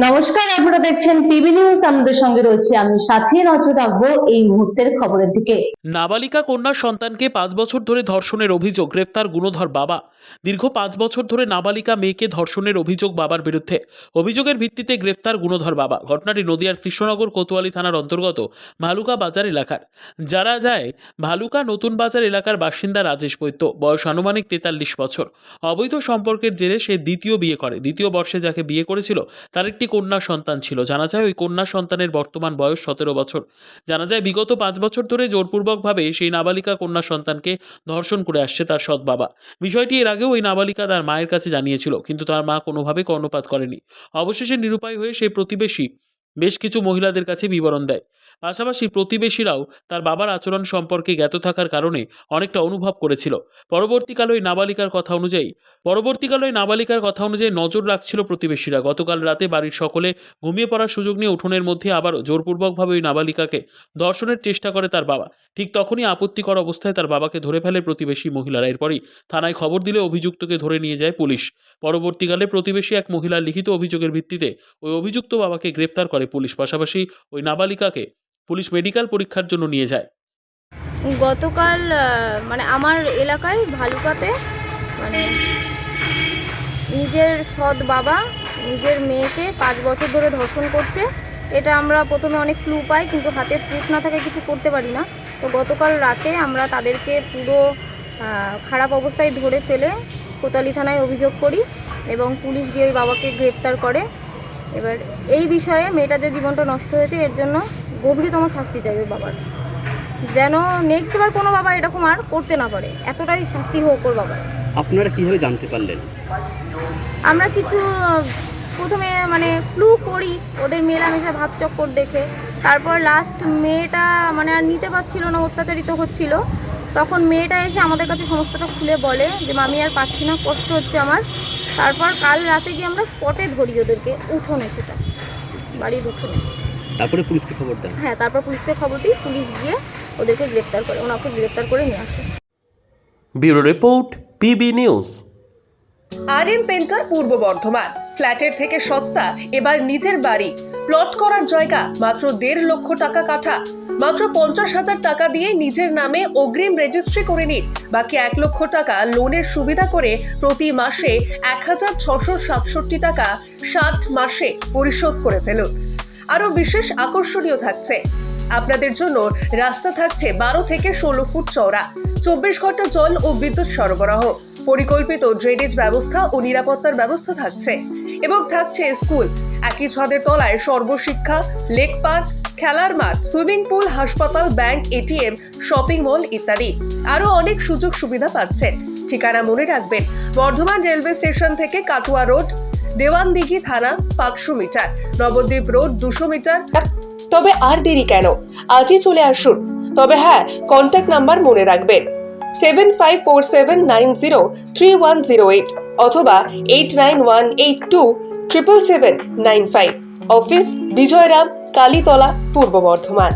নমস্কার, আপনারা দেখছেন টিভি নিউজ। আমাদের সঙ্গে রয়েছে আমি সাথী। নজর রাখবো এই মুহূর্তের খবরের দিকে। নাবালিকা কন্যা সন্তানকে 5 বছর ধরে ধর্ষণের অভিযোগ, গ্রেফতার গুণধর বাবা। দীর্ঘ 5 বছর ধরে নাবালিকা মেয়েকে ধর্ষণের অভিযোগ বাবার বিরুদ্ধে। অভিযোগের ভিত্তিতে গ্রেফতার গুণধর বাবা। ঘটনাটি নদিয়ার কৃষ্ণনগর কোতোয়ালি থানার অন্তর্গত ভালুকা বাজার এলাকার। যারা যায় ভালুকা নতুন বাজার এলাকার বাসিন্দা রাজেশ বৈদ্য, বয়স আনুমানিক 43 বছর। অবৈধ সম্পর্কের জেরে সে দ্বিতীয় বিয়ে করে। দ্বিতীয় বর্ষে যাকে বিয়ে করেছিল তার একটি কন্যা সন্তান ছিল। জানা যায় ওই কন্যা সন্তানের বর্তমান বয়স 17 বছর। জানা যায় বিগত 5 বছর ধরে জোরপূর্বকভাবে সেই নাবালিকা কন্যা সন্তানকে ধর্ষণ করে আসছে তার সৎ বাবা। বিষয়টি এর আগেও ওই নাবালিকা তার মায়ের কাছে জানিয়েছিল, কিন্তু তার মা কোনোভাবে কর্ণপাত করেনি। অবশেষে নিরুপায় হয়ে সেই প্রতিবেশী বেশ কিছু মহিলাদের কাছে বিবরণ দেয়। পাশাপাশি প্রতিবেশীরাও তার বাবার আচরণ সম্পর্কে জ্ঞাত থাকার কারণে অনেকটা অনুভব করেছিল। পরবর্তীকালে ওই নাবালিকার কথা অনুযায়ী নজর রাখছিল প্রতিবেশীরা। গতকাল রাতে বাড়ির সকলে ঘুমিয়ে পড়ার সুযোগ নিয়ে উঠোনের মধ্যে আবারও জোরপূর্বকভাবে ওই নাবালিকাকে ধর্ষণের চেষ্টা করে তার বাবা। ঠিক তখনই আপত্তিকর অবস্থায় তার বাবাকে ধরে ফেলে প্রতিবেশী মহিলারা। এরপরই থানায় খবর দিলে অভিযুক্তকে ধরে নিয়ে যায় পুলিশ। পরবর্তীকালে প্রতিবেশী এক মহিলার লিখিত অভিযোগের ভিত্তিতে ওই অভিযুক্ত বাবাকে গ্রেফতার করে পুলিশ। পাশাপাশি ওই নাবালিকাকে পুলিশ মেডিকেল পরীক্ষার জন্য নিয়ে যায়। গতকাল আমার এলাকায় ভালুকাতে নিজের সৎ বাবা নিজের মেয়েকে 5 বছর ধরে ধর্ষণ করছে। এটা আমরা প্রথমে অনেক ক্লু পাই, কিন্তু হাতে প্রুফ না থাকে কিছু করতে পারি না। তো গতকাল রাতে আমরা তাদেরকে পুরো খারাপ অবস্থায় ধরে ফেলে কোতোয়ালি থানায় অভিযোগ করি এবং পুলিশ গিয়ে ওই বাবাকে গ্রেপ্তার করে। এবার এই বিষয়ে মেয়েটার যে জীবনটা নষ্ট হয়েছে এর জন্য গভীরতম শাস্তি চাই ওই বাবার, যেন নেক্সট বার কোনো বাবা এরকম আর করতে না পারে। এতটাই শাস্তি হোক ওর বাবার। আপনারা কিভাবে জানতে পারলেন? আমরা কিছু প্রথমে ক্লু করি ওদের মেলামেশা ভাবচক্কর দেখে। তারপর লাস্ট মেয়েটা আর নিতে পারছিল না, অত্যাচারিত হচ্ছিল। তখন মেয়েটা এসে আমাদের কাছে সমস্তটা খুলে বলে যে মামি আর পাচ্ছি না, কষ্ট হচ্ছে আমার। তারপর কাল রাতে গিয়ে আমরা স্পটে ধরি ওদেরকে, উঠোনে, সেটা বাড়ির উঠোনে। তারপরে পুলিশকে খবর দেন? হ্যাঁ, তারপর পুলিশকে খবর দিই, পুলিশ গিয়ে ওদেরকে গ্রেপ্তার করে, ওনাকে গ্রেপ্তার করে নিয়ে আসে। Bureau report, PB news. RM painter পূর্ব বর্ধমান। ফ্ল্যাটের থেকে সস্তা এবার নিজের বাড়ি। প্লট করার জায়গা মাত্র 1.5 লক্ষ টাকা কাঠা। মাত্র 50,000 টাকা দিয়ে নিজের নামে অগ্রিম রেজিস্ট্রি করে নিন। বাকি 1 লক্ষ টাকা লোনের সুবিধা করে প্রতি মাসে 1,667 টাকা 60 মাসে পরিশোধ করে ফেলুন। আরো বিশেষ আকর্ষণীয় থাকছে, আপনাদের জন্য রাস্তা থাকছে 12 থেকে 16 ফুট চওড়া, 24 ঘন্টা জল ও বিদ্যুৎ সরবরাহ, পরিকল্পিত ড্রেনেজ ব্যবস্থা ও নিরাপত্তার ব্যবস্থা থাকছে এবং থাকছে স্কুল। একই ছাদের তলায় সর্বশিক্ষা, লেক পার্ক, খেলার মাঠ, সুইমিং পুল, হাসপাতাল, ব্যাংক, এটিএম, শপিং মল ইত্যাদি আরো অনেক সুযোগ সুবিধা পাচ্ছেন। ঠিকানা মনে রাখবেন, বর্ধমান রেলওয়ে স্টেশন থেকে কাটুয়া রোড, দেওয়ানদিঘি থানা 500 মিটার, নবদ্বীপ রোড 200 মিটার। তবে আর দেরি কেন, আজই চলে আসুন। তবে হ্যাঁ, কন্ট্যাক্ট নাম্বার মনে রাখবেন 7547903108 অথবা 8918277795। অফিস বিজয়রাম, কালীতলা, পূর্ব বর্ধমান।